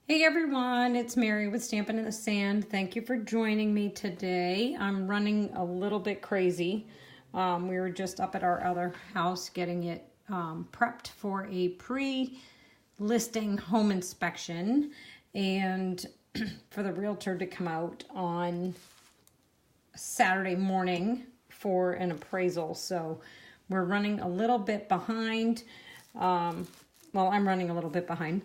Hey everyone, it's Mary with Stampin' in the Sand. Thank you for joining me today. I'm running a little bit crazy. We were just up at our other house getting it prepped for a pre-listing home inspection and for the realtor to come out on Saturday morning for an appraisal. So we're running a little bit behind. Well, I'm running a little bit behind.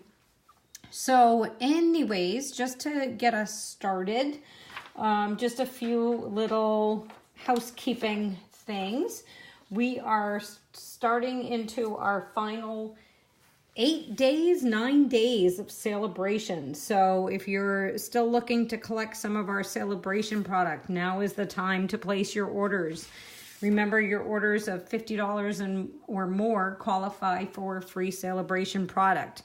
So anyways, just to get us started, just a few little housekeeping things. We are starting into our final 9 days of celebration. So if you're still looking to collect some of our celebration product, now is the time to place your orders. Remember, your orders of $50 or more qualify for free celebration product.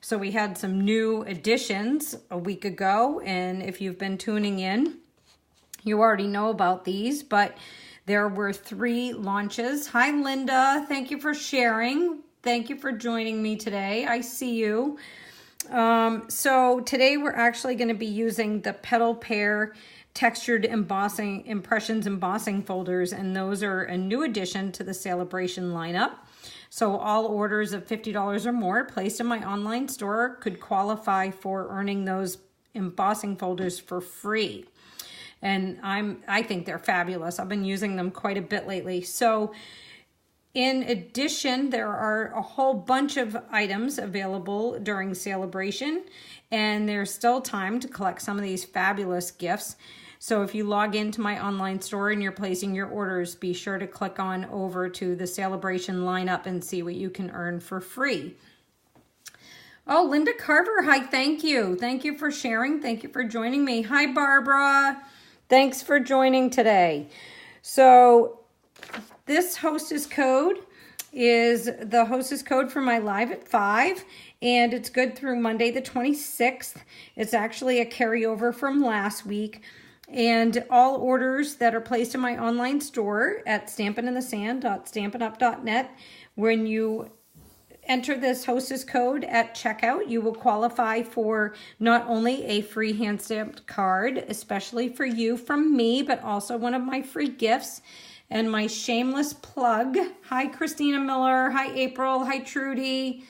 So we had some new additions a week ago, and if you've been tuning in, you already know about these, but there were 3 launches. Hi, Linda. Thank you for sharing. Thank you for joining me today. I see you. So today we're actually going to be using the Petal Pair textured embossing impressions embossing folders, and those are a new addition to the celebration lineup. So all orders of $50 or more placed in my online store could qualify for earning those embossing folders for free. And I think they're fabulous. I've been using them quite a bit lately. So in addition, there are a whole bunch of items available during celebration, and there's still time to collect some of these fabulous gifts. So if you log into my online store and you're placing your orders, be sure to click on over to the celebration lineup and see what you can earn for free. Oh, Linda Carver, hi, thank you. Thank you for sharing. Thank you for joining me. Hi, Barbara. Thanks for joining today. So this hostess code is the hostess code for my Live at 5, and it's good through Monday the 26th. It's actually a carryover from last week. And all orders that are placed in my online store at stampinthesand.stampinup.net, when you enter this hostess code at checkout, you will qualify for not only a free hand stamped card, especially for you from me, but also one of my free gifts. And my shameless plug, hi Christina Miller, hi April, hi Trudy,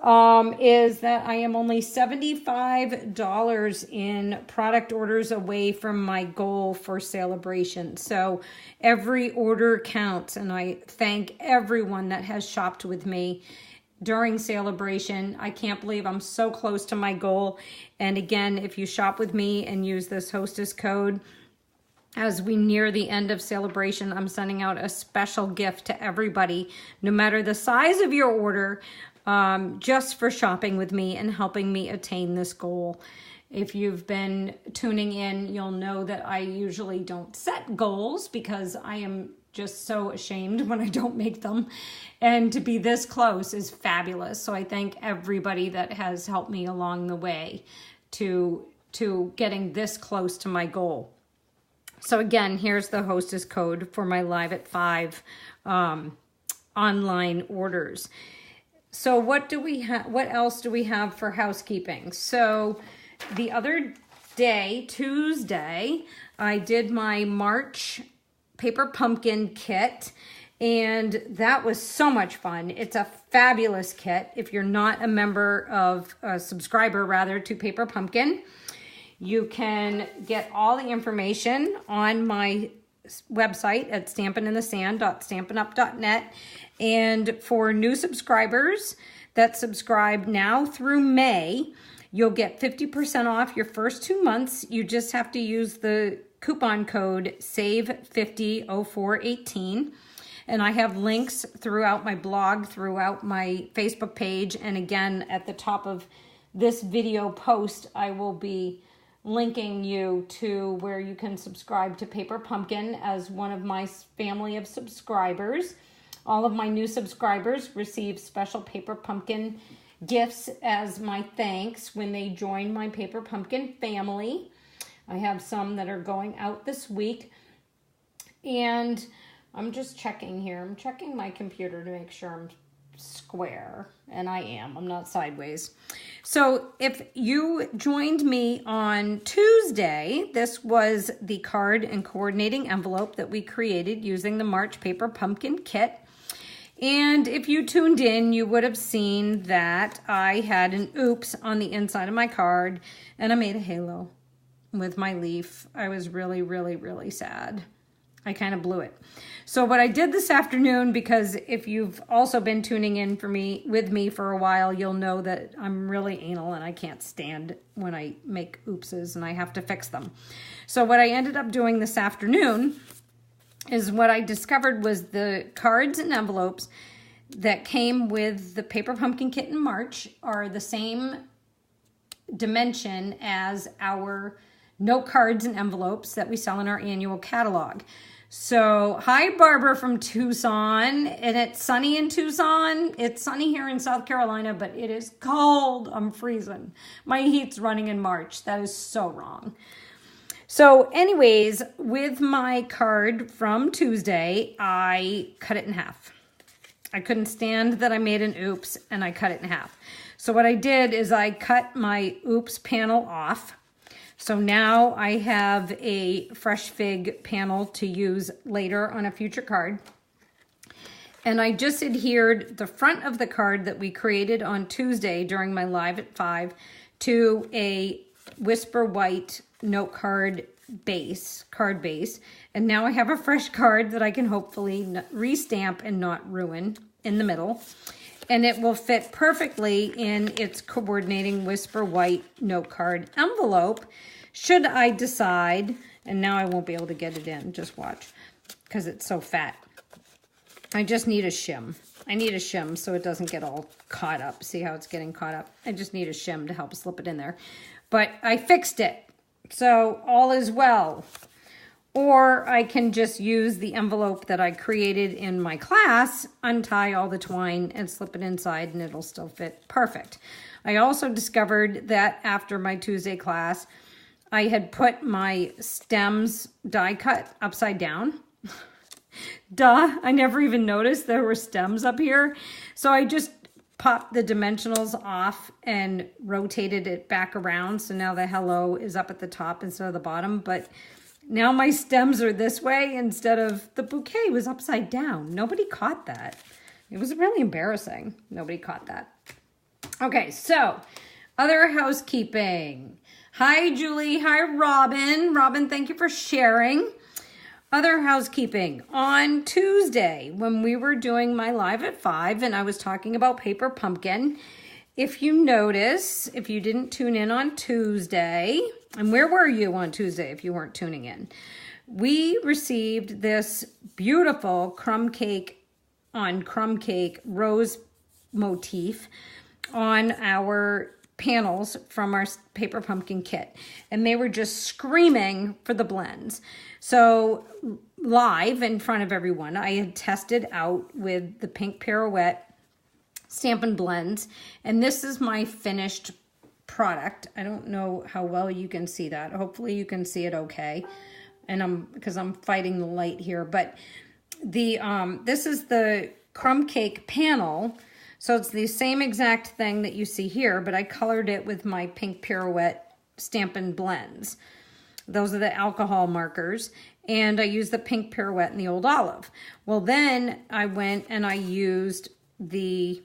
is that I am only $75 in product orders away from my goal for celebration. So every order counts, and I thank everyone that has shopped with me during celebration. I can't believe I'm so close to my goal. And again, if you shop with me and use this hostess code, as we near the end of celebration, I'm sending out a special gift to everybody, no matter the size of your order, just for shopping with me and helping me attain this goal. If you've been tuning in, you'll know that I usually don't set goals because I am just so ashamed when I don't make them. And to be this close is fabulous. So I thank everybody that has helped me along the way to getting this close to my goal. So again, here's the hostess code for my Live at 5 online orders. So what do we have? What else do we have for housekeeping? So the other day, Tuesday, I did my March paper pumpkin kit, and that was so much fun. It's a fabulous kit. If you're not a subscriber rather to Paper Pumpkin, you can get all the information on my website at stampinthesand.stampinup.net. And for new subscribers that subscribe now through May, you'll get 50% off your first 2 months. You just have to use the coupon code SAVE500418. And I have links throughout my blog, throughout my Facebook page. And again, at the top of this video post, I will be linking you to where you can subscribe to Paper Pumpkin as one of my family of subscribers. All of my new subscribers receive special Paper Pumpkin gifts as my thanks when they join my Paper Pumpkin family. I have some that are going out this week. And I'm just checking here. I'm checking my computer to make sure I'm square, and I am. I'm not sideways. So if you joined me on Tuesday, this was the card and coordinating envelope that we created using the March Paper Pumpkin Kit. And if you tuned in, you would have seen that I had an oops on the inside of my card, and I made a halo with my leaf. I was really, really, really sad. I kind of blew it. So what I did this afternoon, because if you've also been tuning in with me for a while, you'll know that I'm really anal and I can't stand when I make oopses and I have to fix them. So what I ended up doing this afternoon is what I discovered was the cards and envelopes that came with the Paper Pumpkin Kit in March are the same dimension as our note cards and envelopes that we sell in our annual catalog. So, hi Barbara from Tucson, and it's sunny in Tucson. It's sunny here in South Carolina, but it is cold. I'm freezing. My heat's running in March. That is so wrong. So anyways, with my card from Tuesday, I cut it in half. I couldn't stand that I made an oops, and I cut it in half. So what I did is I cut my oops panel off. So now I have a fresh fig panel to use later on a future card. And I just adhered the front of the card that we created on Tuesday during my live at 5 to a Whisper White note card base. And now I have a fresh card that I can hopefully restamp and not ruin in the middle. And it will fit perfectly in its coordinating Whisper White note card envelope, should I decide, and now I won't be able to get it in, just watch, because it's so fat. I just need a shim. I need a shim so it doesn't get all caught up. See how it's getting caught up? I just need a shim to help slip it in there. But I fixed it, so all is well. Or I can just use the envelope that I created in my class, untie all the twine and slip it inside, and it'll still fit perfect. I also discovered that after my Tuesday class, I had put my stems die cut upside down. Duh, I never even noticed there were stems up here. So I just popped the dimensionals off and rotated it back around. So now the hello is up at the top instead of the bottom, but now my stems are this way instead of the bouquet was upside down. Nobody caught that. It was really embarrassing. Nobody caught that. Okay, so other housekeeping. Hi, Julie. Hi, Robin. Robin, thank you for sharing. Other housekeeping. On Tuesday, when we were doing my live at 5 and I was talking about Paper Pumpkin, if you notice, if you didn't tune in on Tuesday, and where were you on Tuesday if you weren't tuning in? We received this beautiful crumb cake rose motif on our panels from our Paper Pumpkin Kit. And they were just screaming for the blends. So live in front of everyone, I had tested out with the Pink Pirouette Stampin' Blends. And this is my finished product. I don't know how well you can see that. Hopefully you can see it okay. And because I'm fighting the light here, but this is the crumb cake panel. So it's the same exact thing that you see here, but I colored it with my Pink Pirouette Stampin' Blends. Those are the alcohol markers. And I used the Pink Pirouette and the Old Olive. Well, then I went and I used the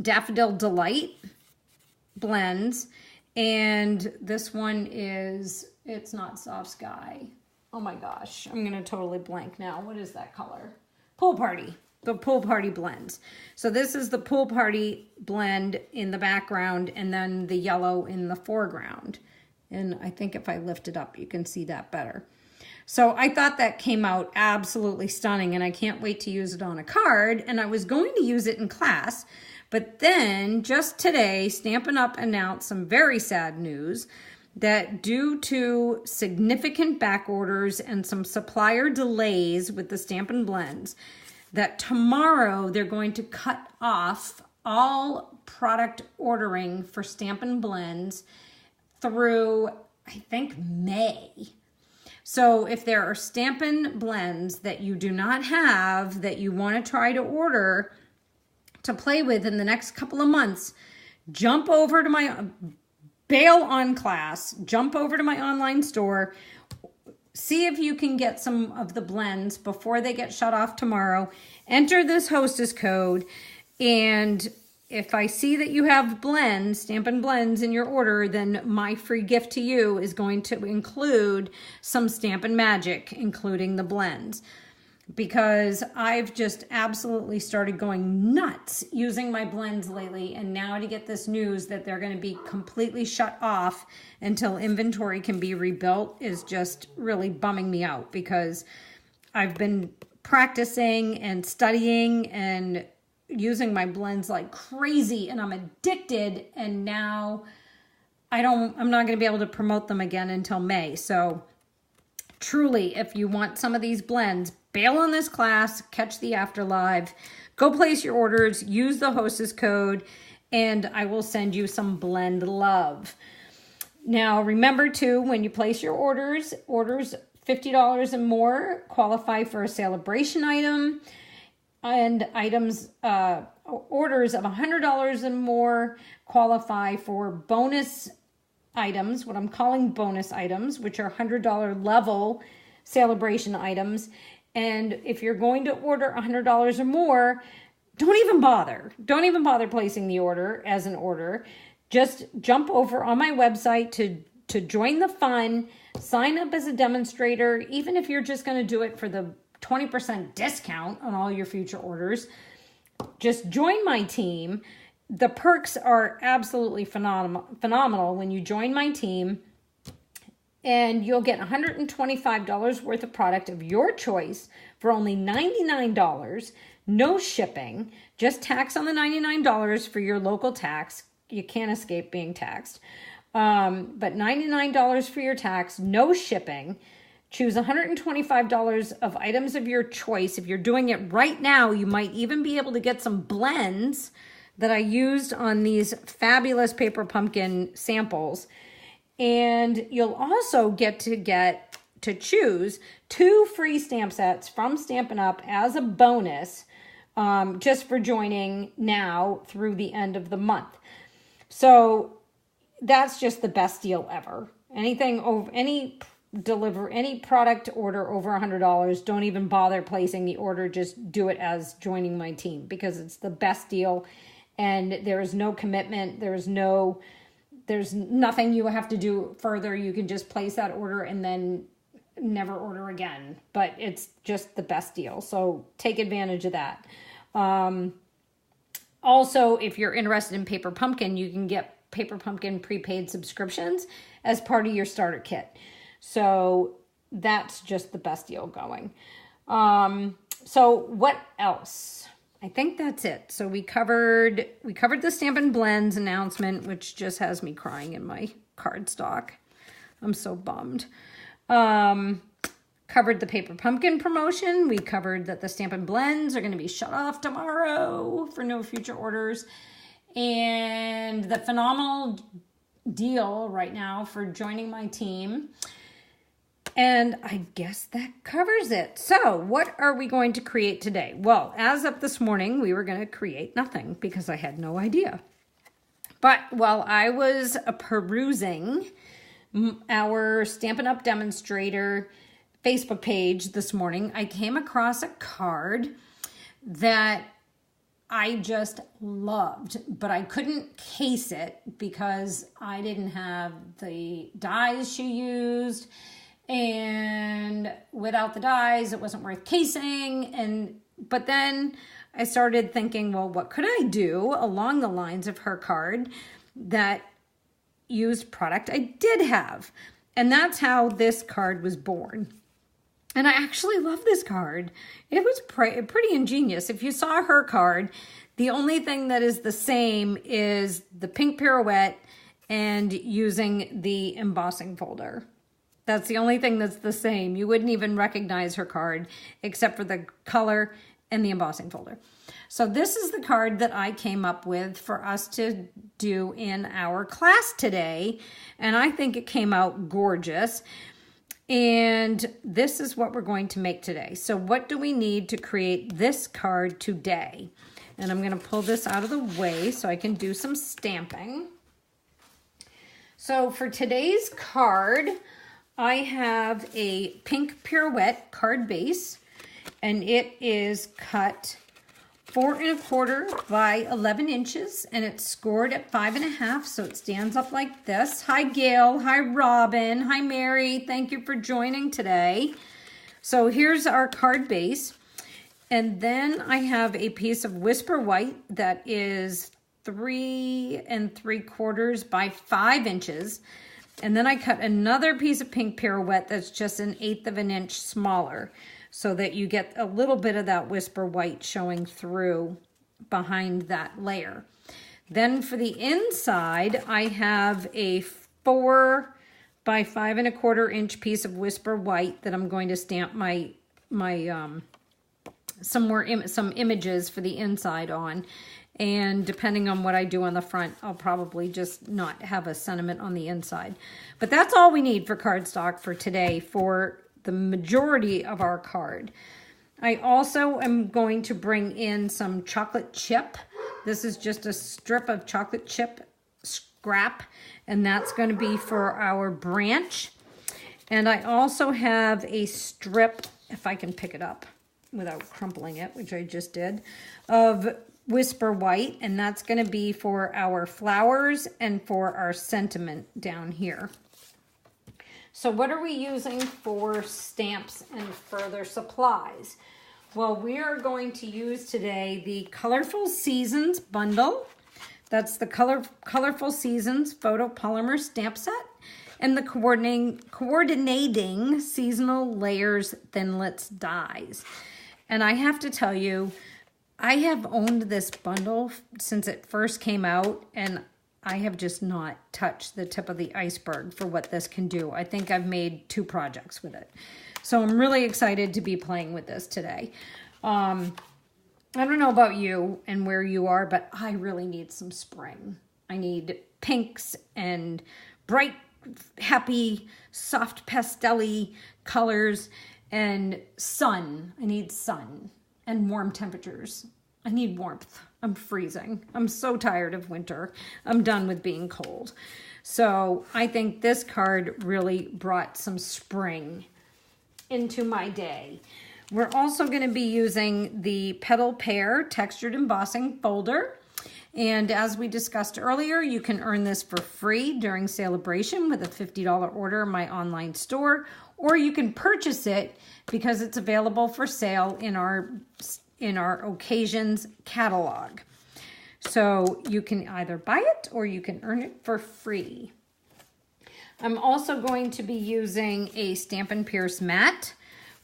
Daffodil Delight blends, and this one is, it's not Soft Sky. Oh my gosh, I'm gonna totally blank now. What is that color? Pool Party, the Pool Party blends. So this is the Pool Party blend in the background and then the yellow in the foreground. And I think if I lift it up, you can see that better. So I thought that came out absolutely stunning, and I can't wait to use it on a card. And I was going to use it in class, but then just today, Stampin' Up! Announced some very sad news that due to significant back orders and some supplier delays with the Stampin' Blends, that tomorrow they're going to cut off all product ordering for Stampin' Blends through, I think, May. So if there are Stampin' Blends that you do not have that you want to try to order, to play with in the next couple of months, jump over to my, bail on class, jump over to my online store, see if you can get some of the blends before they get shut off tomorrow. Enter this hostess code, and if I see that you have blends, Stampin' Blends in your order, then my free gift to you is going to include some Stampin' Magic, including the blends. Because I've just absolutely started going nuts using my blends lately, and now to get this news that they're going to be completely shut off until inventory can be rebuilt is just really bumming me out, because I've been practicing and studying and using my blends like crazy, and I'm addicted, and now I'm not going to be able to promote them again until May. So truly, if you want some of these blends, bail on this class, catch the afterlive, go place your orders, use the hostess code, and I will send you some blend love. Now, remember too, when you place your orders $50 and more qualify for a celebration item, and orders of $100 and more qualify for bonus items, what I'm calling bonus items, which are $100 level celebration items. And if you're going to order $100 or more, don't even bother. Don't even bother placing the order as an order. Just jump over on my website to join the fun, sign up as a demonstrator, even if you're just going to do it for the 20% discount on all your future orders. Just join my team. The perks are absolutely phenomenal when you join my team. And you'll get $125 worth of product of your choice for only $99, no shipping, just tax on the $99 for your local tax. You can't escape being taxed. But $99 for your tax, no shipping. Choose $125 of items of your choice. If you're doing it right now, you might even be able to get some blends that I used on these fabulous paper pumpkin samples. And you'll also get to choose 2 free stamp sets from Stampin' Up! As a bonus, just for joining now through the end of the month. So that's just the best deal ever. Anything over any product order over $100, don't even bother placing the order. Just do it as joining my team, because it's the best deal, and there is no commitment. There's nothing you have to do further. You can just place that order and then never order again. But it's just the best deal. So take advantage of that. Also, if you're interested in Paper Pumpkin, you can get Paper Pumpkin prepaid subscriptions as part of your starter kit. So that's just the best deal going. So what else? I think that's it. So we covered the Stampin' Blends announcement, which just has me crying in my cardstock. I'm so bummed. Covered the Paper Pumpkin promotion. We covered that the Stampin' Blends are going to be shut off tomorrow for no future orders. And the phenomenal deal right now for joining my team. And I guess that covers it. So what are we going to create today? Well, as of this morning, we were going to create nothing because I had no idea. But while I was perusing our Stampin' Up! Demonstrator Facebook page this morning, I came across a card that I just loved, but I couldn't case it because I didn't have the dies she used. And without the dies, it wasn't worth casing. But then I started thinking, well, what could I do along the lines of her card that used product I did have? And that's how this card was born. And I actually love this card. It was pretty ingenious. If you saw her card, the only thing that is the same is the pink pirouette and using the embossing folder. That's the only thing that's the same. You wouldn't even recognize her card except for the color and the embossing folder. So this is the card that I came up with for us to do in our class today. And I think it came out gorgeous. And this is what we're going to make today. So what do we need to create this card today? And I'm going to pull this out of the way so I can do some stamping. So for today's card, I have a pink pirouette card base, and it is cut 4 1/4 by 11 inches, and it's scored at 5 1/2, so it stands up like this. Hi Gail, hi Robin, hi Mary, thank you for joining today. So here's our card base, and then I have a piece of Whisper White that is 3 3/4 by 5 inches, and then I cut another piece of pink pirouette that's just 1/8 of an inch smaller, so that you get a little bit of that Whisper White showing through behind that layer. Then for the inside, I have a 4 by 5 1/4 inch piece of Whisper White that I'm going to stamp some images for the inside on. And depending on what I do on the front, I'll probably just not have a sentiment on the inside. But that's all we need for cardstock for today for the majority of our card. I also am going to bring in some chocolate chip. This is just a strip of chocolate chip scrap, and that's going to be for our branch. And I also have a strip, if I can pick it up without crumpling it, which I just did, of Whisper White, and that's going to be for our flowers and for our sentiment down here. So what are we using for stamps and further supplies? Well, we are going to use today the Colorful Seasons bundle. That's the Colorful Seasons photopolymer stamp set, and the coordinating seasonal layers thinlits dies. And I have to tell you, I have owned this bundle since it first came out, and I have just not touched the tip of the iceberg for what this can do. I think I've made 2 projects with it. So I'm really excited to be playing with this today. I don't know about you and where you are, but I really need some spring. I need pinks and bright, happy, soft pastel-y colors and sun. I need sun and warm temperatures. I need warmth. I'm freezing. I'm so tired of winter. I'm done with being cold. So I think this card really brought some spring into my day. We're also going to be using the Petal Pear textured embossing folder. And as we discussed earlier, you can earn this for free during Celebration with a $50 order in my online store, or you can purchase it because it's available for sale in our occasions catalog. So you can either buy it or you can earn it for free. I'm also going to be using a Stampin' Pierce mat,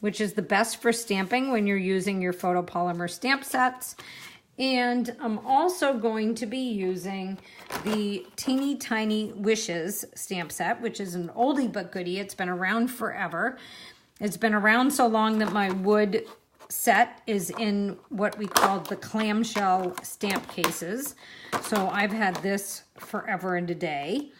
which is the best for stamping when you're using your photopolymer stamp sets. And I'm also going to be using the Teeny Tiny Wishes stamp set, which is an oldie but goodie. It's been around forever. It's been around so long that my wood set is in what we call the clamshell stamp cases. So I've had this forever and a day.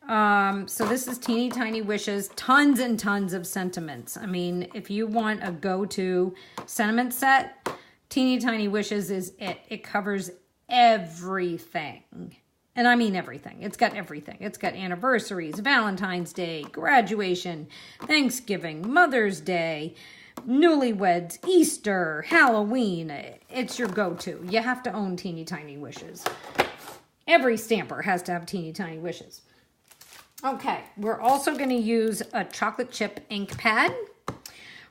So this is Teeny Tiny Wishes, tons and tons of sentiments. I mean, if you want a go-to sentiment set, Teeny Tiny Wishes is it. It covers everything. And I mean everything. It's got everything. It's got anniversaries, Valentine's Day, graduation, Thanksgiving, Mother's Day, newlyweds, Easter, Halloween. It's your go-to. You have to own Teeny Tiny Wishes. Every stamper has to have Teeny Tiny Wishes. Okay, we're also going to use a chocolate chip ink pad.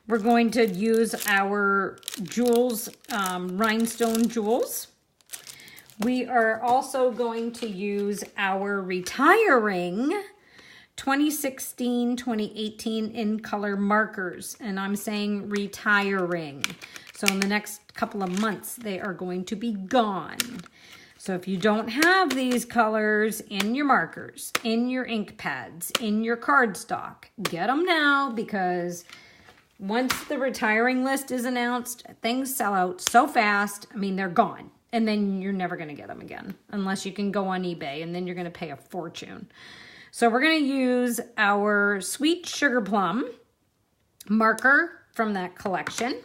We're going to use our jewels, rhinestone jewels. We are also going to use our retiring 2016-2018 in color markers, and I'm saying retiring. So in the next couple of months, they are going to be gone. So if you don't have these colors in your markers, in your ink pads, in your cardstock, get them now, because once the retiring list is announced, things sell out so fast. I mean, they're gone. And then you're never going to get them again unless you can go on eBay, and then you're going to pay a fortune. So we're going to use our Sweet Sugar Plum marker from that collection.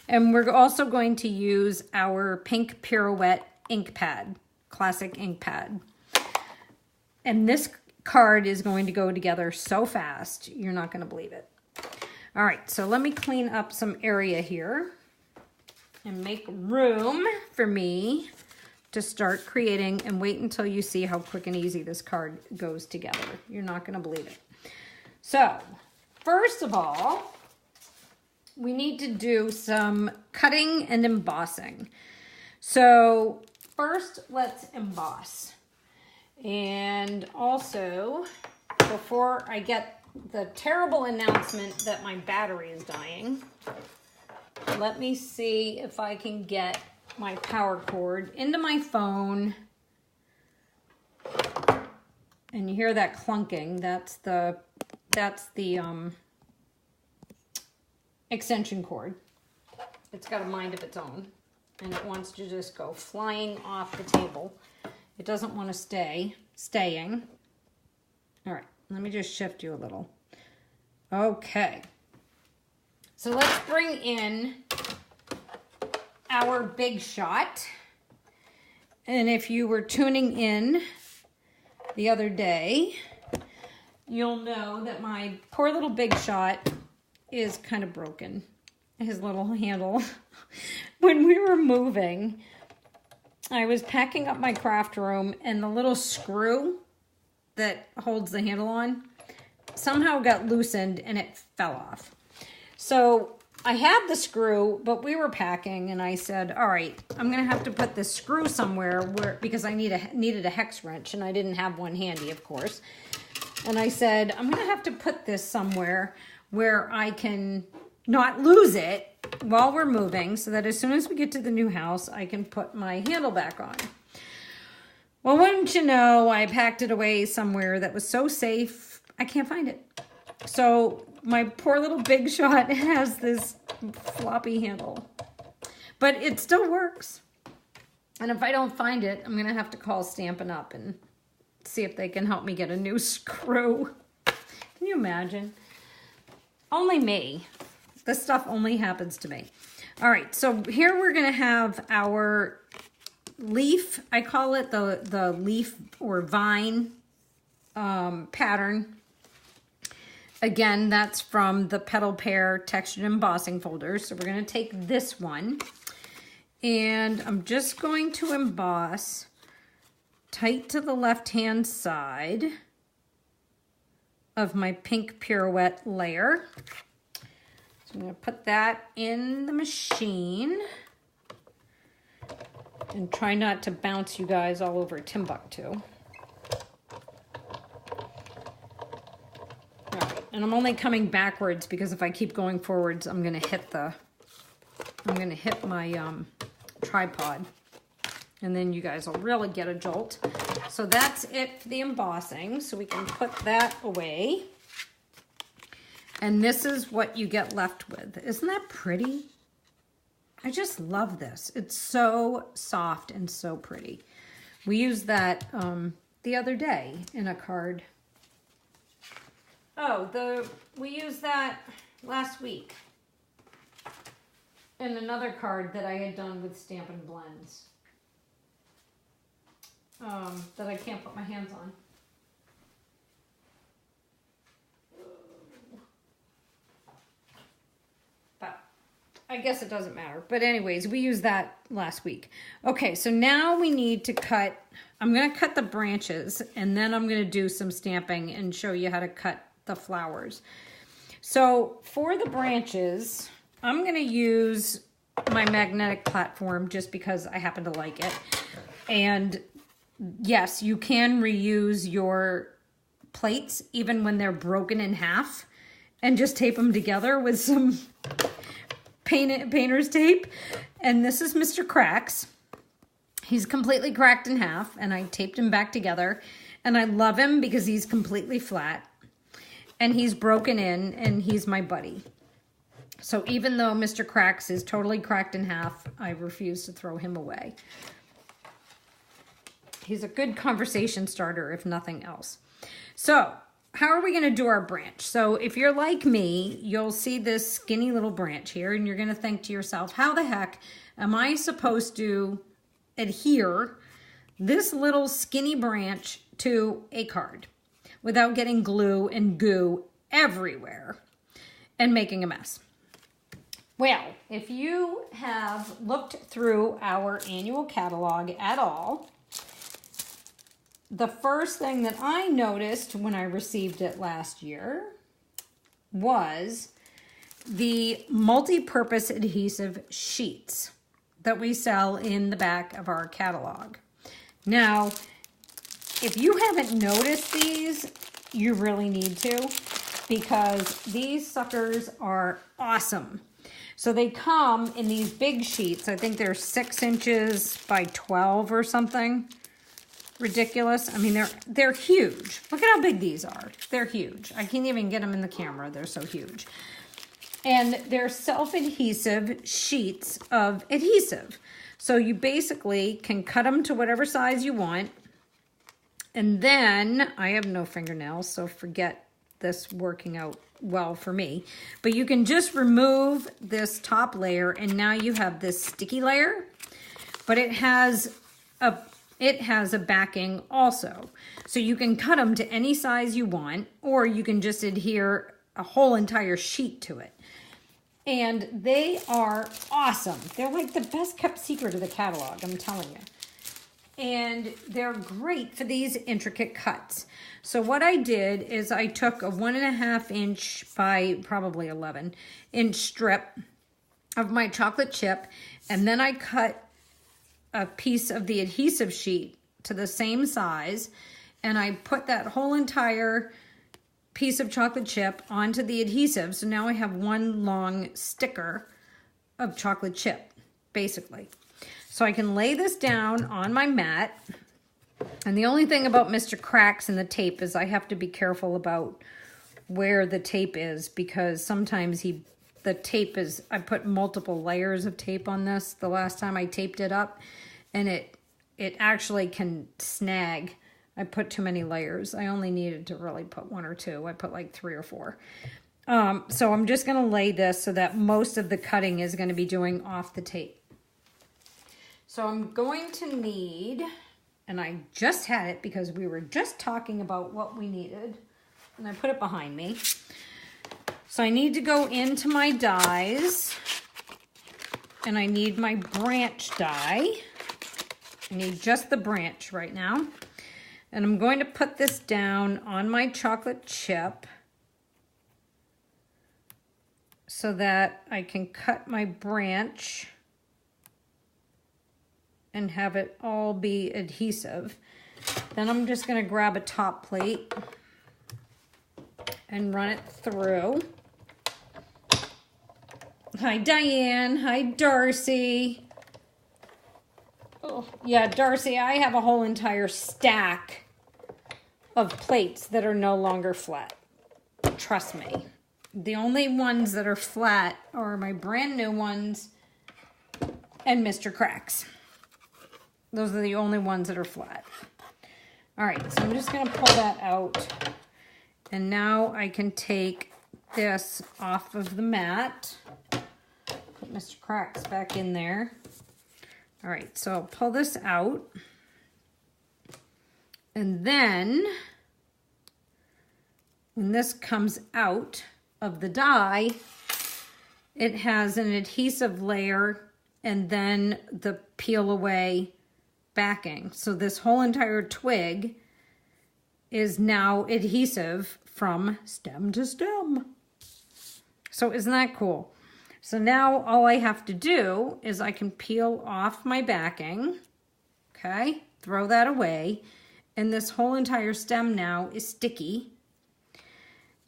And we're also going to use our Pink Pirouette ink pad, classic ink pad. And this card is going to go together so fast, you're not going to believe it. All right, so let me clean up some area here and make room for me to start creating, and wait until you see how quick and easy this card goes together. You're not going to believe it. So, first of all, we need to do some cutting and embossing. So, first, let's emboss. And also, before I get the terrible announcement that my battery is dying, let me see if I can get my power cord into my phone. And you hear that clunking. That's the extension cord. It's got a mind of its own, and it wants to just go flying off the table. It doesn't want to staying. All right, let me just shift you a little. Okay. So let's bring in our Big Shot. And if you were tuning in the other day, you'll know that my poor little Big Shot is kind of broken. His little handle. When we were moving, I was packing up my craft room, and the little screw that holds the handle on somehow got loosened and it fell off. So I had the screw, but we were packing, and I said, all right, I'm going to have to put this screw somewhere because I needed a hex wrench, and I didn't have one handy, of course. And I said, I'm going to have to put this somewhere where I can not lose it while we're moving, so that as soon as we get to the new house, I can put my handle back on. Well, wouldn't you know, I packed it away somewhere that was so safe, I can't find it. So my poor little Big Shot has this floppy handle, but it still works. And if I don't find it, I'm going to have to call Stampin' up and see if they can help me get a new screw. Can you imagine? Only me. This stuff only happens to me. All right, so here we're going to have our leaf. I call it the leaf or vine pattern. Again, that's from the Petal Pair Textured Embossing folder. So we're going to take this one, and I'm just going to emboss tight to the left-hand side of my Pink Pirouette layer. So I'm going to put that in the machine and try not to bounce you guys all over Timbuktu. And I'm only coming backwards because if I keep going forwards, I'm gonna hit my tripod, and then you guys will really get a jolt. So that's it for the embossing. So we can put that away. And this is what you get left with. Isn't that pretty? I just love this. It's so soft and so pretty. We used that the other day in a card. Oh, we used that last week in another card that I had done with Stampin' Blends that I can't put my hands on. But I guess it doesn't matter. But anyways, we used that last week. Okay, so now we need to cut. I'm going to cut the branches, and then I'm going to do some stamping and show you how to cut the flowers. So for the branches, I'm going to use my magnetic platform just because I happen to like it. And yes, you can reuse your plates even when they're broken in half and just tape them together with some painter's tape. And this is Mr. Cracks. He's completely cracked in half, and I taped him back together. And I love him because he's completely flat. And he's broken in, and he's my buddy. So even though Mr. Cracks is totally cracked in half, I refuse to throw him away. He's a good conversation starter, if nothing else. So how are we going to do our branch? So if you're like me, you'll see this skinny little branch here, and you're going to think to yourself, how the heck am I supposed to adhere this little skinny branch to a card without getting glue and goo everywhere and making a mess? Well, if you have looked through our annual catalog at all, the first thing that I noticed when I received it last year was the multi-purpose adhesive sheets that we sell in the back of our catalog. Now, if you haven't noticed these, you really need to, because these suckers are awesome. So they come in these big sheets. I think they're 6 inches by 12 or something. Ridiculous. I mean, they're huge. Look at how big these are. They're huge. I can't even get them in the camera. They're so huge. And they're self-adhesive sheets of adhesive. So you basically can cut them to whatever size you want. And then, I have no fingernails, so forget this working out well for me. But you can just remove this top layer, and now you have this sticky layer. But it has a backing also. So you can cut them to any size you want, or you can just adhere a whole entire sheet to it. And they are awesome. They're like the best kept secret of the catalog, I'm telling you. And they're great for these intricate cuts. So what I did is I took a 1.5 inch by probably 11 inch strip of my chocolate chip, and then I cut a piece of the adhesive sheet to the same size, and I put that whole entire piece of chocolate chip onto the adhesive. So now I have one long sticker of chocolate chip, basically. So I can lay this down on my mat. And the only thing about Mr. Cracks and the tape is I have to be careful about where the tape is, because sometimes the tape is, I put multiple layers of tape on this the last time I taped it up, and it actually can snag. I put too many layers. I only needed to really put 1 or 2. I put like 3 or 4. So I'm just going to lay this so that most of the cutting is going to be doing off the tape. So I'm going to need, and I just had it because we were just talking about what we needed, and I put it behind me. So I need to go into my dies, and I need my branch die. I need just the branch right now. And I'm going to put this down on my chocolate chip so that I can cut my branch and have it all be adhesive. Then I'm just going to grab a top plate and run it through. Hi, Diane. Hi, Darcy. Oh, yeah, Darcy, I have a whole entire stack of plates that are no longer flat. Trust me. The only ones that are flat are my brand new ones and Mr. Cracks. Those are the only ones that are flat. All right, so I'm just going to pull that out. And now I can take this off of the mat. Put Mr. Cracks back in there. All right, so I'll pull this out. And then when this comes out of the die, it has an adhesive layer and then the peel away backing. So this whole entire twig is now adhesive from stem to stem. So isn't that cool? So now all I have to do is I can peel off my backing, okay, throw that away, and this whole entire stem now is sticky.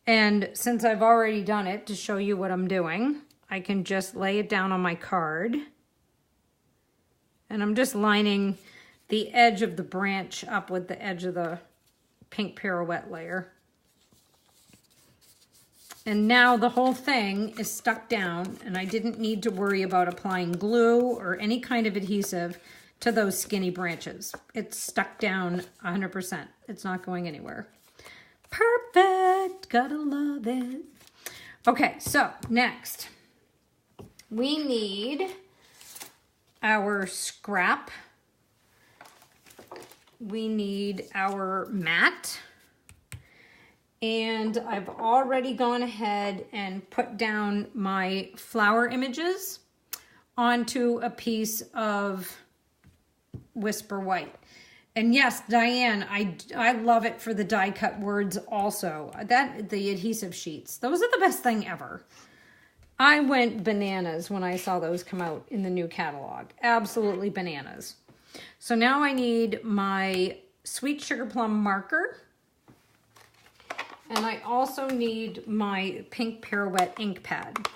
And since I've already done it, to show you what I'm doing, I can just lay it down on my card. And I'm just lining the edge of the branch up with the edge of the pink pirouette layer. And now the whole thing is stuck down, and I didn't need to worry about applying glue or any kind of adhesive to those skinny branches. It's stuck down 100%. It's not going anywhere. Perfect. Gotta love it. Okay, so next we need our scrap. We need our mat. And I've already gone ahead and put down my flower images onto a piece of Whisper White. And yes, Diane, I love it for the die cut words also. The adhesive sheets, those are the best thing ever. I went bananas when I saw those come out in the new catalog. Absolutely bananas. So now I need my Sweet Sugar Plum marker. And I also need my Pink Pirouette ink pad.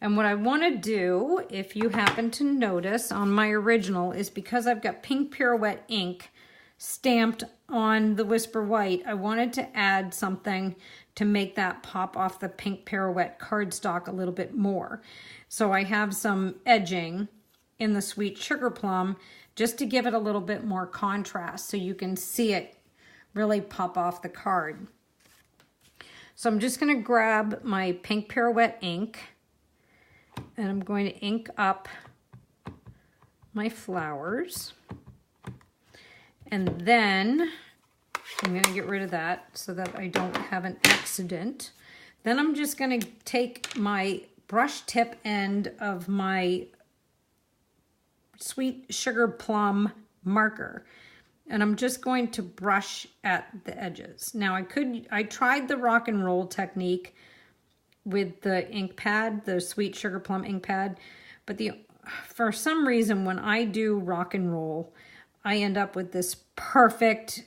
And what I want to do, if you happen to notice on my original, is because I've got Pink Pirouette ink stamped on the Whisper White, I wanted to add something to make that pop off the Pink Pirouette cardstock a little bit more. So I have some edging in the Sweet Sugar Plum just to give it a little bit more contrast so you can see it really pop off the card. So I'm just going to grab my Pink Pirouette ink and I'm going to ink up my flowers. And then I'm going to get rid of that so that I don't have an accident. Then I'm just going to take my brush tip end of my Sweet Sugar Plum marker. And I'm just going to brush at the edges. Now I tried the rock and roll technique with the ink pad, the Sweet Sugar Plum ink pad, but for some reason when I do rock and roll, I end up with this perfect,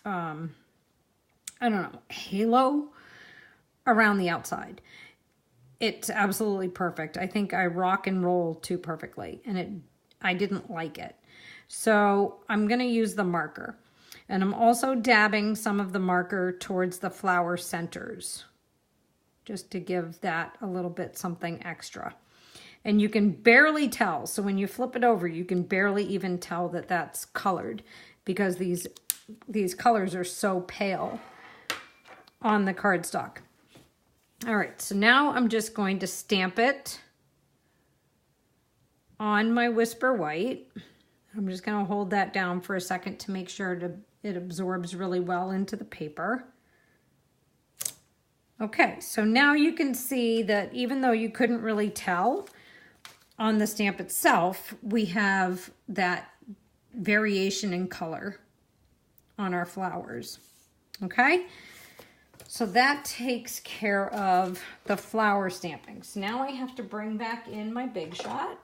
I don't know, halo around the outside. It's absolutely perfect. I think I rock and roll too perfectly, and I didn't like it. So I'm going to use the marker. And I'm also dabbing some of the marker towards the flower centers, just to give that a little bit something extra. And you can barely tell. So when you flip it over, you can barely even tell that that's colored because these colors are so pale on the cardstock. All right, so now I'm just going to stamp it on my Whisper White. I'm just going to hold that down for a second to make sure it absorbs really well into the paper. Okay, so now you can see that even though you couldn't really tell on the stamp itself, we have that variation in color on our flowers. Okay, so that takes care of the flower stamping. So now I have to bring back in my Big Shot.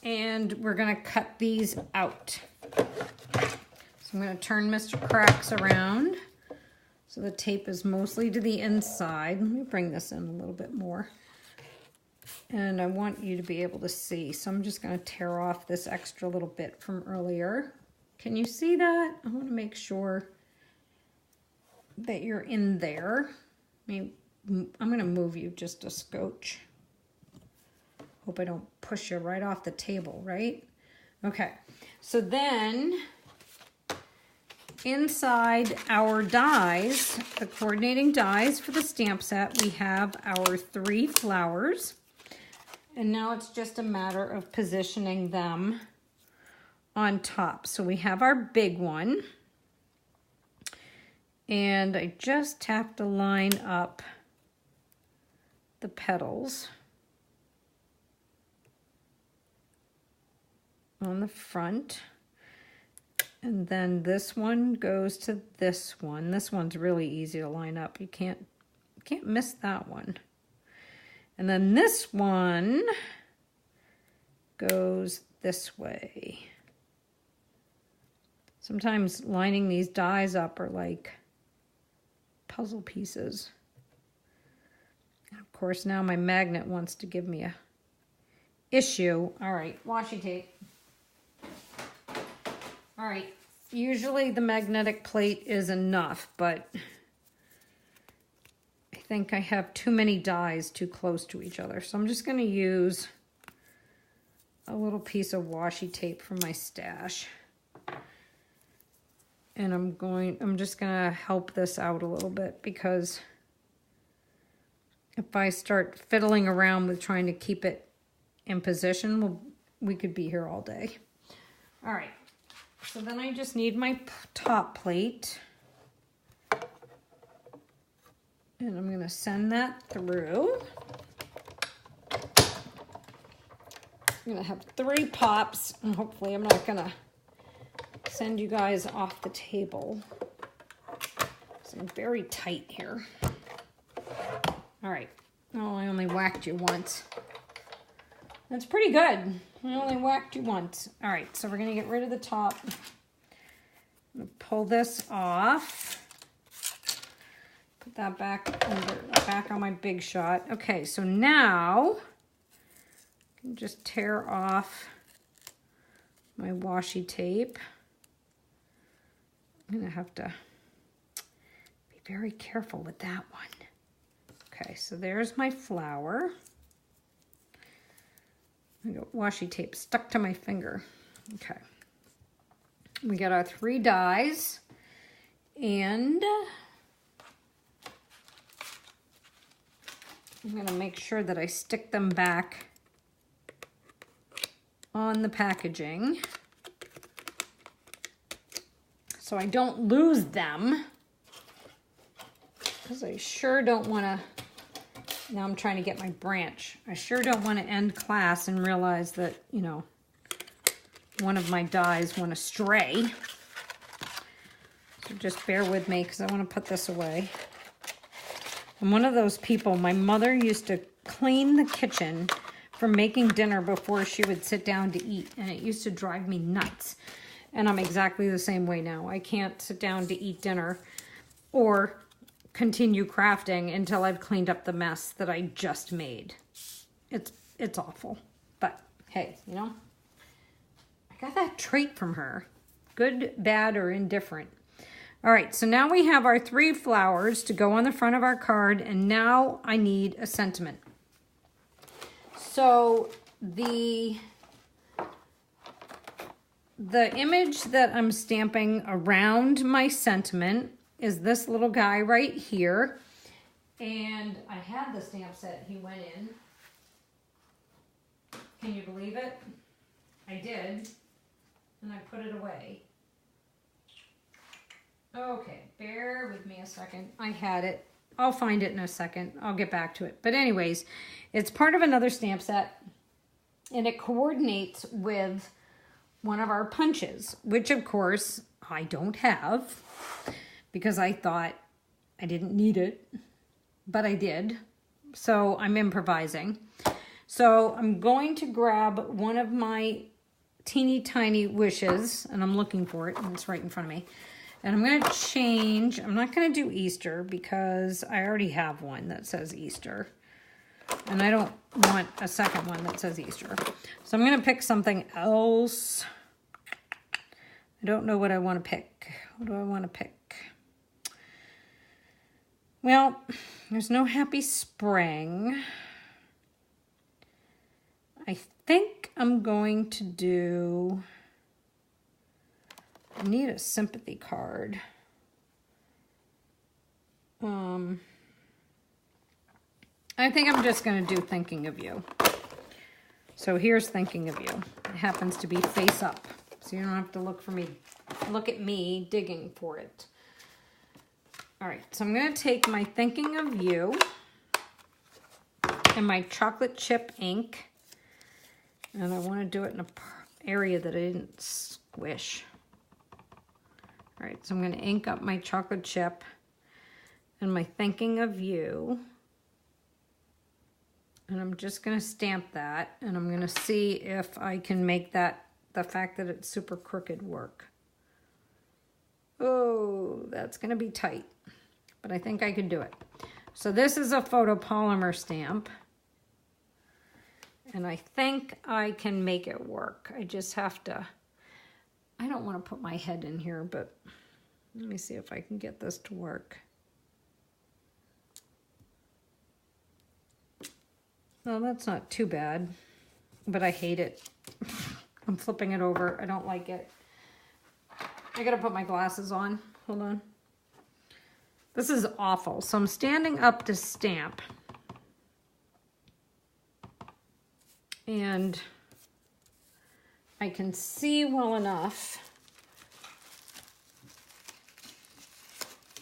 And we're going to cut these out. So I'm going to turn Mr. Cracks around so the tape is mostly to the inside. Let me bring this in a little bit more. And I want you to be able to see. So I'm just going to tear off this extra little bit from earlier. Can you see that? I want to make sure that you're in there. I'm going to move you just a scotch. Hope I don't push you right off the table, right? Okay, so then inside our dies, the coordinating dies for the stamp set, we have our 3 flowers. And now it's just a matter of positioning them on top. So we have our big one. And I just have to line up the petals on the front. And then this one goes to this one. This one's really easy to line up. You can't miss that one. And then this one goes this way. Sometimes lining these dies up are like puzzle pieces. And of course, now my magnet wants to give me a issue. All right, washi tape. All right, usually the magnetic plate is enough, but I think I have too many dies too close to each other. So I'm just going to use a little piece of washi tape from my stash. And I'm just gonna help this out a little bit, because if I start fiddling around with trying to keep it in position, we could be here all day. All right, so then I just need my top plate. And I'm gonna send that through. I'm gonna have 3 pops, and hopefully I'm not gonna send you guys off the table. So I'm very tight here. All right, oh, I only whacked you once. That's pretty good. I only whacked you once. All right, so we're gonna get rid of the top. I'm gonna pull this off. Put that back on my Big Shot. Okay, so now I can just tear off my washi tape. I'm gonna have to be very careful with that one. Okay, so there's my flower. I got washi tape stuck to my finger. Okay. We got our 3 dies, and I'm gonna make sure that I stick them back on the packaging so I don't lose them, because I sure don't wanna, now I'm trying to get my branch. I sure don't wanna end class and realize that, you know, one of my dies went astray. So just bear with me, because I wanna put this away. I'm one of those people, my mother used to clean the kitchen for making dinner before she would sit down to eat, and it used to drive me nuts. And I'm exactly the same way now. I can't sit down to eat dinner or continue crafting until I've cleaned up the mess that I just made. It's awful, but hey, you know, I got that trait from her. Good, bad, or indifferent. All right, so now we have our 3 flowers to go on the front of our card, and now I need a sentiment. So the image that I'm stamping around my sentiment is this little guy right here. And I had the stamp set he went in. Can you believe it? I did. And I put it away. Okay, bear with me a second. I had it. I'll find it in a second. I'll get back to it. But anyways, it's part of another stamp set, and it coordinates with one of our punches, which of course I don't have, because I thought I didn't need it, but I did. So I'm improvising. So I'm going to grab one of my teeny tiny wishes, and I'm looking for it, and it's right in front of me. And I'm going to change. I'm not going to do Easter, because I already have one that says Easter. And I don't want a second one that says Easter. So I'm going to pick something else. I don't know what I want to pick. What do I want to pick? Well, there's no Happy Spring. I think I'm going to do... I need a sympathy card. I think I'm just going to do Thinking of You. So here's Thinking of You. It happens to be face up, so you don't have to look at me digging for it. All right, so I'm going to take my Thinking of You and my chocolate chip ink, and I want to do it in an area that I didn't squish. All right, so I'm going to ink up my chocolate chip and my Thinking of You. And I'm just going to stamp that, and I'm going to see if I can make that, the fact that it's super crooked, work. Oh, that's going to be tight, but I think I can do it. So this is a photopolymer stamp, and I think I can make it work. I just have to... I don't want to put my head in here, but let me see if I can get this to work. Well, that's not too bad, but I hate it. I'm flipping it over. I don't like it. I gotta put my glasses on. Hold on. This is awful. So I'm standing up to stamp. And I can see well enough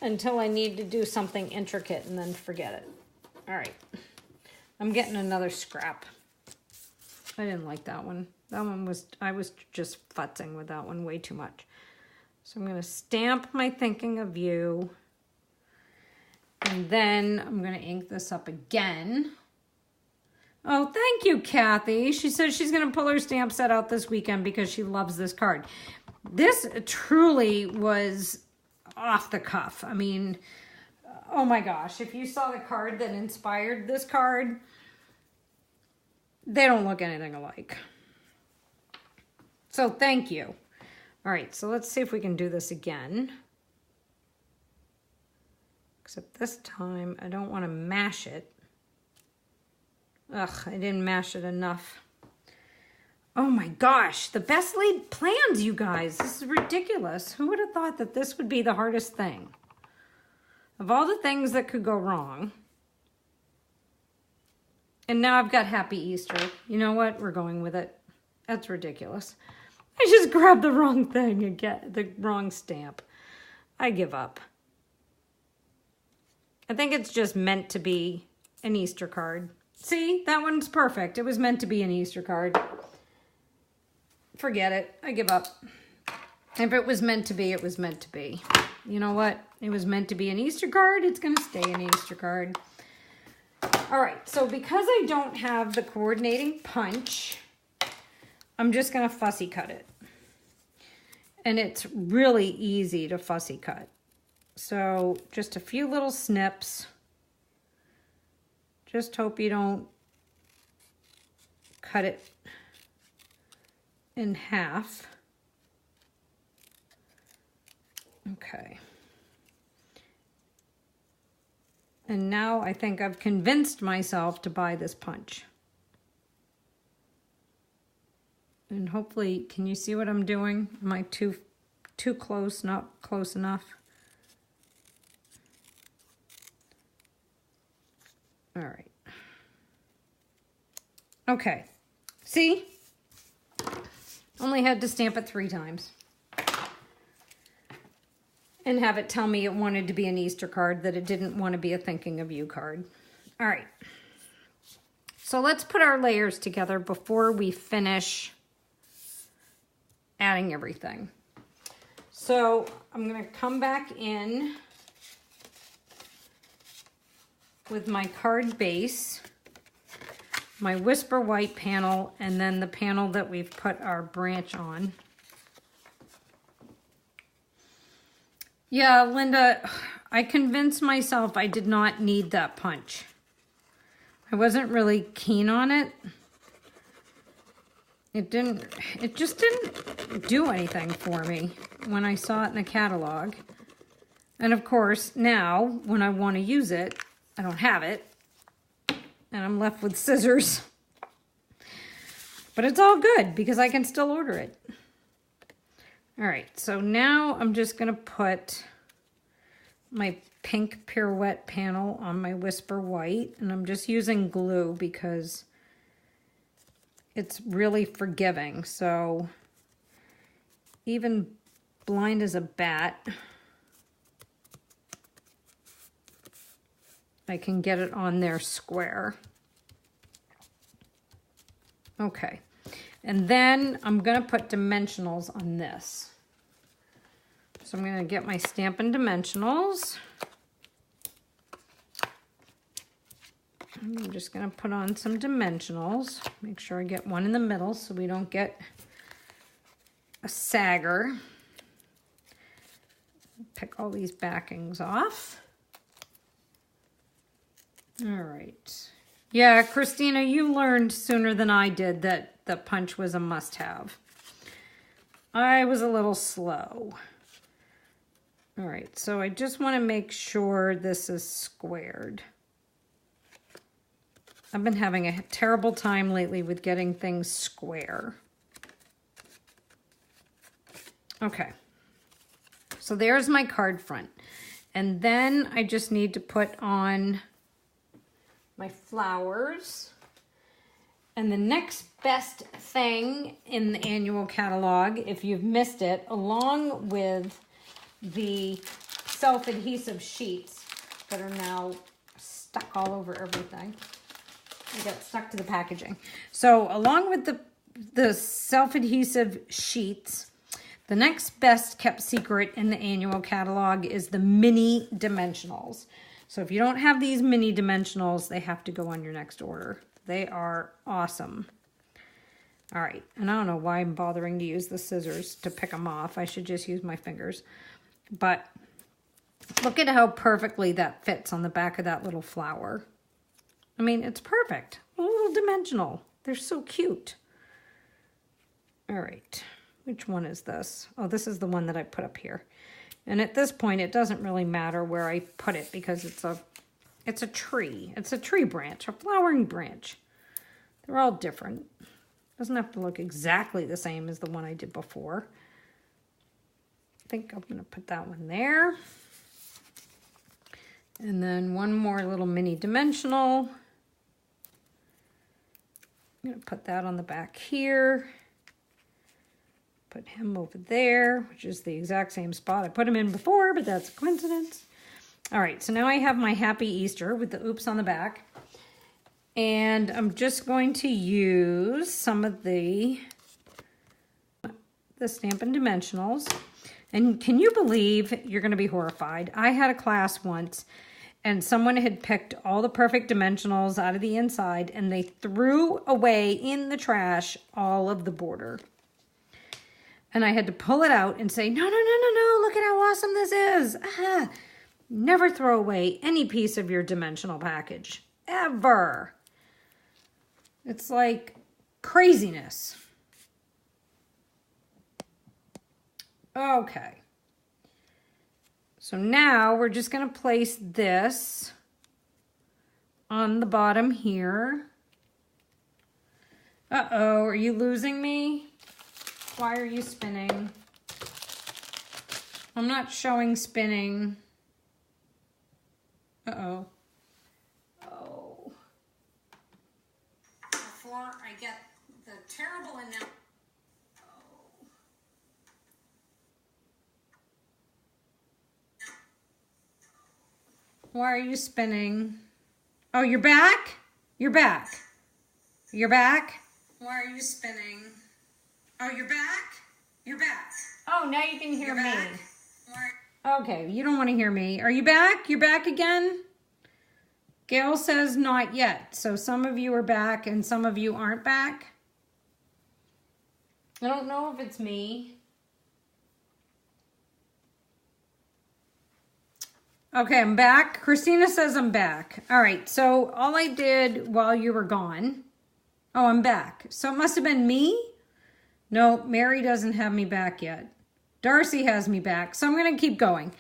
until I need to do something intricate and then forget it. All right. I'm getting another scrap. I didn't like that one. That one was, I was just futzing with that one way too much. So I'm going to stamp my thinking of you. And then I'm going to ink this up again. Oh, thank you, Kathy. She says she's going to pull her stamp set out this weekend because she loves this card. This truly was off the cuff. I mean, oh my gosh. If you saw the card that inspired this card, they don't look anything alike. So thank you. All right, so let's see if we can do this again. Except this time, I don't want to mash it. Ugh, I didn't mash it enough. Oh my gosh, the best laid plans, you guys. This is ridiculous. Who would have thought that this would be the hardest thing? Of all the things that could go wrong. And now I've got Happy Easter. You know what? We're going with it. That's ridiculous. I just grabbed the wrong thing and get the wrong stamp. I give up. I think it's just meant to be an Easter card. See, that one's perfect. It was meant to be an Easter card. Forget it. I give up. If it was meant to be, it was meant to be. You know what? It was meant to be an Easter card. It's going to stay an Easter card. All right. So because I don't have the coordinating punch, I'm just going to fussy cut it. And it's really easy to fussy cut. So just a few little snips. Just hope you don't cut it in half. Okay. And now I think I've convinced myself to buy this punch. And hopefully, can you see what I'm doing? Am I too close, not close enough? All right. Okay. See? Only had to stamp it 3 times. And have it tell me it wanted to be an Easter card, that it didn't want to be a thinking of you card. All right. So let's put our layers together before we finish adding everything. So I'm going to come back in with my card base, my Whisper White panel, and then the panel that we've put our branch on. Yeah, Linda, I convinced myself I did not need that punch. I wasn't really keen on it. It just didn't do anything for me when I saw it in the catalog. And of course, now when I want to use it, I don't have it, and I'm left with scissors. But it's all good because I can still order it. All right, so now I'm just gonna put my pink pirouette panel on my Whisper White, and I'm just using glue because it's really forgiving. So even blind as a bat, I can get it on there square. Okay, and then I'm gonna put dimensionals on this. So I'm gonna get my Stampin' Dimensionals. I'm just gonna put on some dimensionals. Make sure I get one in the middle so we don't get a sagger. Pick all these backings off. All right. Yeah, Christina, you learned sooner than I did that the punch was a must-have. I was a little slow. All right, so I just want to make sure this is squared. I've been having a terrible time lately with getting things square. Okay. So there's my card front. And then I just need to put on my flowers. And the next best thing in the annual catalog, if you've missed it, along with the self-adhesive sheets that are now stuck all over everything. They got stuck to the packaging. So along with the self-adhesive sheets, the next best kept secret in the annual catalog is the mini dimensionals. So if you don't have these mini dimensionals, they have to go on your next order. They are awesome. All right, and I don't know why I'm bothering to use the scissors to pick them off. I should just use my fingers. But look at how perfectly that fits on the back of that little flower. I mean, it's perfect. A little dimensional. They're so cute. All right, which one is this? Oh, this is the one that I put up here. And at this point, it doesn't really matter where I put it because it's a tree. It's a tree branch, a flowering branch. They're all different. Doesn't have to look exactly the same as the one I did before. I think I'm gonna put that one there. And then one more little mini dimensional. I'm gonna put that on the back here. Put him over there, which is the exact same spot I put him in before, but that's a coincidence. All right, so now I have my Happy Easter with the oops on the back. And I'm just going to use some of the Stampin' Dimensionals. And can you believe, you're gonna be horrified, I had a class once and someone had picked all the perfect dimensionals out of the inside and they threw away in the trash all of the border. And I had to pull it out and say, no, no, no, no, no, look at how awesome this is. Ah, never throw away any piece of your dimensional package, ever. It's like craziness. Okay. So now we're just going to place this on the bottom here. Uh-oh, are you losing me? Why are you spinning? I'm not showing spinning. Uh-oh. Oh. Before I get the terrible announcement. Why are you spinning? Oh, you're back? You're back. You're back? Why are you spinning? Oh, you're back? You're back. Oh, now you can hear me. Okay, you don't want to hear me. Are you back? You're back again? Gail says not yet. So some of you are back and some of you aren't back. I don't know if it's me. Okay, I'm back. Christina says I'm back. All right, so all I did while you were gone. Oh, I'm back. So it must have been me? No, Mary doesn't have me back yet. Darcy has me back, so I'm going to keep going.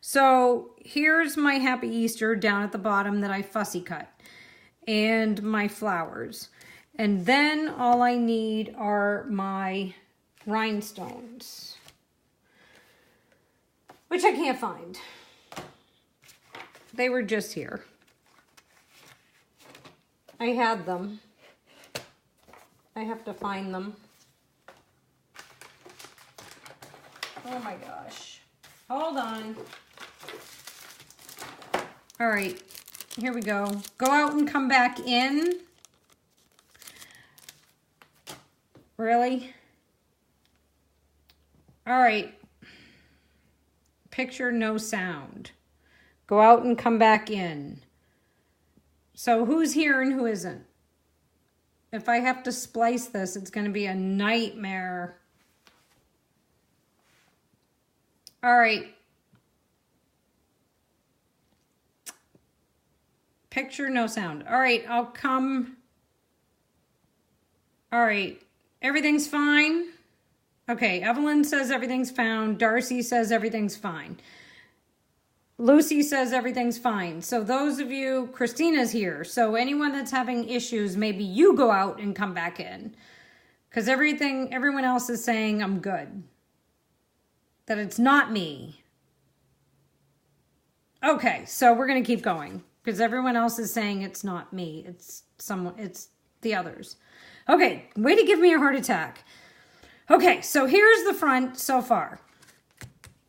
So here's my Happy Easter down at the bottom that I fussy cut. And my flowers. And then all I need are my rhinestones. Which I can't find. They were just here. I had them. I have to find them. Oh my gosh. Hold on. All right, here we go. Go out and come back in. Really? All right. Picture, no sound. Go out and come back in. So who's here and who isn't? If I have to splice this, it's going to be a nightmare. All right. Picture, no sound. All right, I'll come. All right, everything's fine. Okay, Evelyn says everything's fine. Darcy says everything's fine. Lucy says everything's fine. So those of you, Christina's here. So anyone that's having issues, maybe you go out and come back in. Because everyone else is saying I'm good. That it's not me. Okay, so we're going to keep going because everyone else is saying it's not me. It's someone, it's the others. Okay, way to give me a heart attack. Okay, so here's the front so far.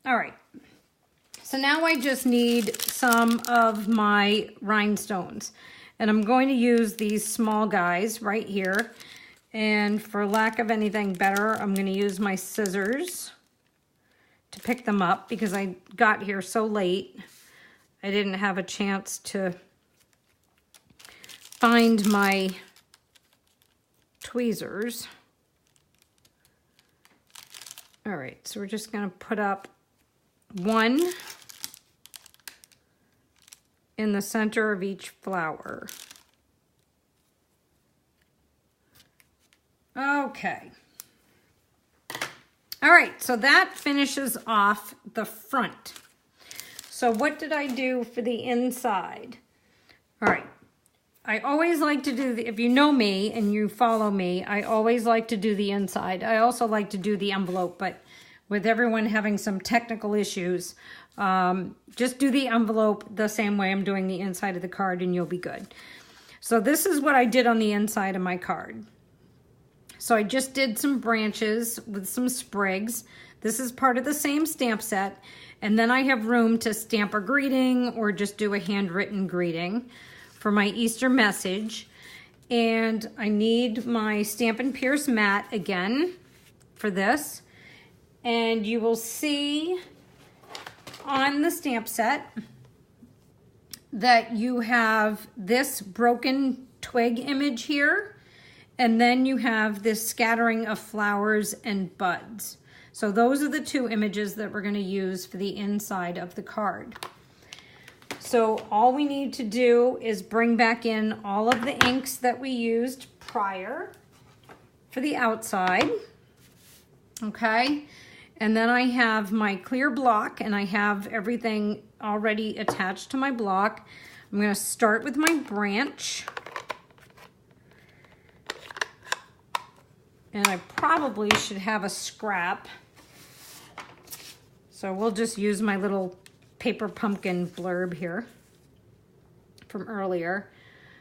All right. So now I just need some of my rhinestones. And I'm going to use these small guys right here. And for lack of anything better, I'm going to use my scissors to pick them up because I got here so late. I didn't have a chance to find my tweezers. All right, so we're just going to put up one in the center of each flower. Okay. All right, so that finishes off the front. So what did I do for the inside? All right. I always like to do if you know me and you follow me, I always like to do the inside. I also like to do the envelope, but with everyone having some technical issues, just do the envelope the same way I'm doing the inside of the card and you'll be good. So this is what I did on the inside of my card. So I just did some branches with some sprigs. This is part of the same stamp set. And then I have room to stamp a greeting or just do a handwritten greeting for my Easter message. And I need my Stampin' Pierce mat again for this. And you will see on the stamp set that you have this broken twig image here. And then you have this scattering of flowers and buds. So those are the two images that we're going to use for the inside of the card. So all we need to do is bring back in all of the inks that we used prior for the outside. Okay. And then I have my clear block and I have everything already attached to my block. I'm going to start with my branch. And I probably should have a scrap. So we'll just use my little paper pumpkin blurb here from earlier.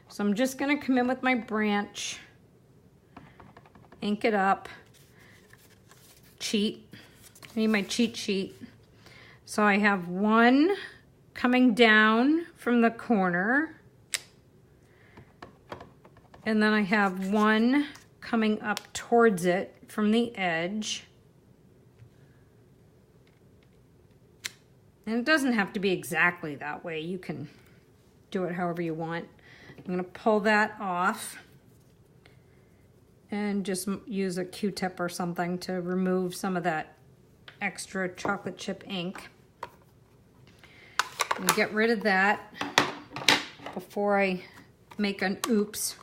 So I'm just going to come in with my branch, ink it up, I need my cheat sheet. So I have one coming down from the corner, and then I have one coming up towards it from the edge. And it doesn't have to be exactly that way. You can do it however you want. I'm going to pull that off and just use a Q-tip or something to remove some of that extra chocolate chip ink. And get rid of that before I make an oops.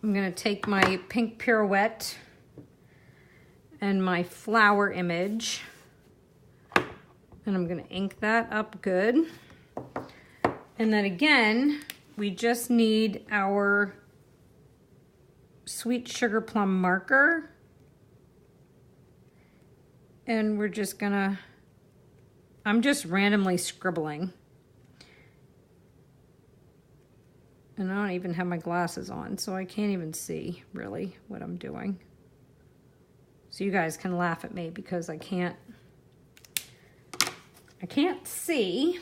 I'm going to take my pink pirouette and my flower image, and I'm going to ink that up good. And then again, we just need our sweet sugar plum marker. And we're just gonna, I'm just randomly scribbling. And I don't even have my glasses on, so I can't even see really what I'm doing. So you guys can laugh at me because I can't see.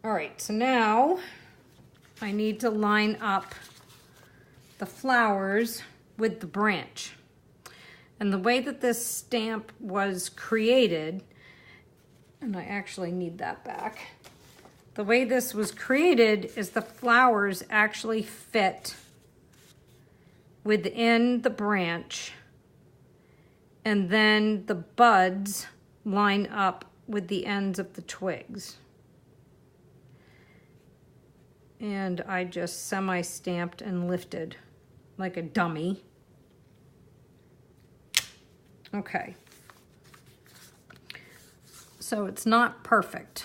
All right, so now I need to line up the flowers with the branch. And the way that this stamp was created, and I actually need that back. The way this was created is the flowers actually fit within the branch, and then the buds line up with the ends of the twigs. And I just semi-stamped and lifted like a dummy. Okay. So it's not perfect.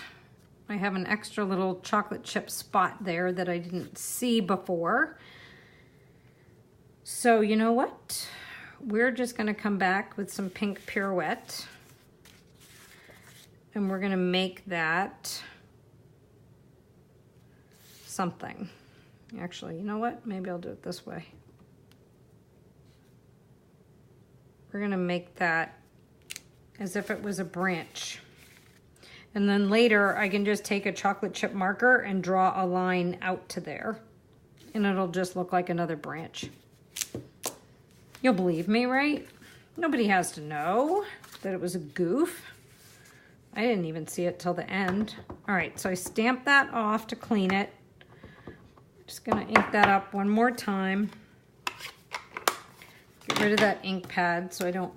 I have an extra little chocolate chip spot there that I didn't see before. So you know what? We're just going to come back with some pink pirouette. And we're going to make that something. Actually, you know what? Maybe I'll do it this way. We're going to make that as if it was a branch. And then later I can just take a chocolate chip marker and draw a line out to there. And it'll just look like another branch. You'll believe me, right? Nobody has to know that it was a goof. I didn't even see it till the end. All right, so I stamped that off to clean it. Just gonna ink that up one more time. Get rid of that ink pad so I don't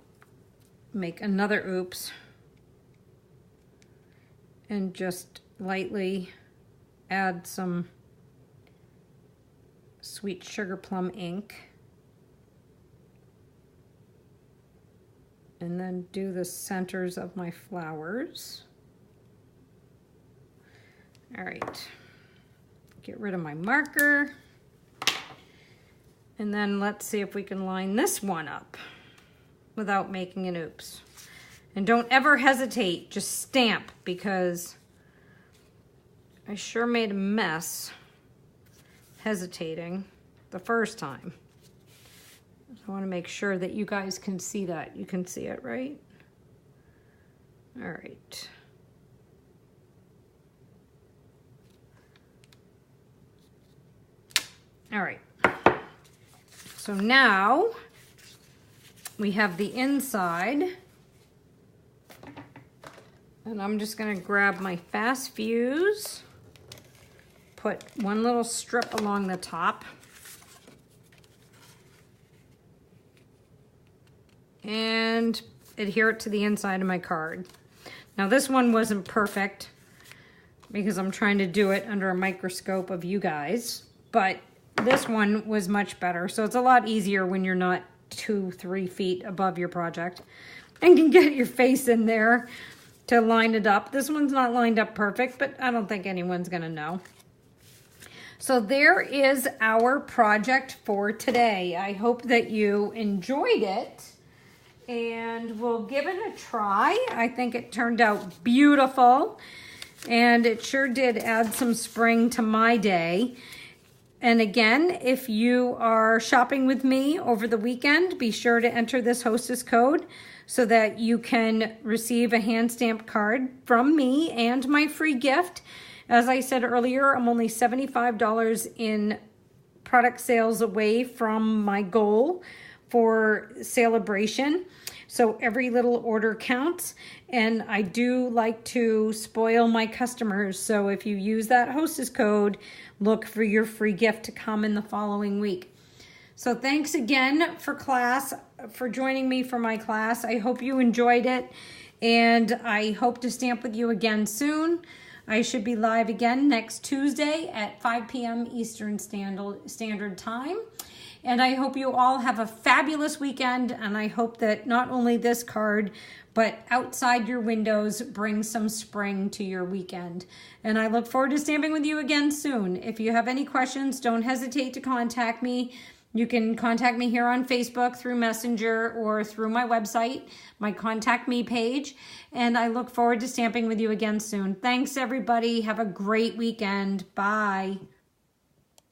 make another oops. And just lightly add some sweet sugar plum ink. And then do the centers of my flowers. All right, get rid of my marker. And then let's see if we can line this one up without making an oops. And don't ever hesitate, just stamp, because I sure made a mess hesitating the first time. I want to make sure that you guys can see that. You can see it, right? All right. All right. So now we have the inside. And I'm just going to grab my fast fuse, put one little strip along the top. And adhere it to the inside of my card. Now this one wasn't perfect because I'm trying to do it under a microscope of you guys, but this one was much better. So it's a lot easier when you're not 2-3 feet above your project and can get your face in there to line it up. This one's not lined up perfect, but I don't think anyone's gonna know. So there is our project for today. I hope that you enjoyed it. And we'll give it a try. I think it turned out beautiful, and it sure did add some spring to my day. And again, if you are shopping with me over the weekend, be sure to enter this hostess code so that you can receive a hand stamped card from me and my free gift. As I said earlier, I'm only $75 in product sales away from my goal for celebration. So every little order counts, and I do like to spoil my customers. So if you use that hostess code, look for your free gift to come in the following week. So thanks again for joining me for my class. I hope you enjoyed it, and I hope to stamp with you again soon. I should be live again next Tuesday at 5 p.m. Eastern Standard Time. And I hope you all have a fabulous weekend, and I hope that not only this card, but outside your windows brings some spring to your weekend. And I look forward to stamping with you again soon. If you have any questions, don't hesitate to contact me. You can contact me here on Facebook through Messenger or through my website, my Contact Me page. And I look forward to stamping with you again soon. Thanks, everybody. Have a great weekend. Bye.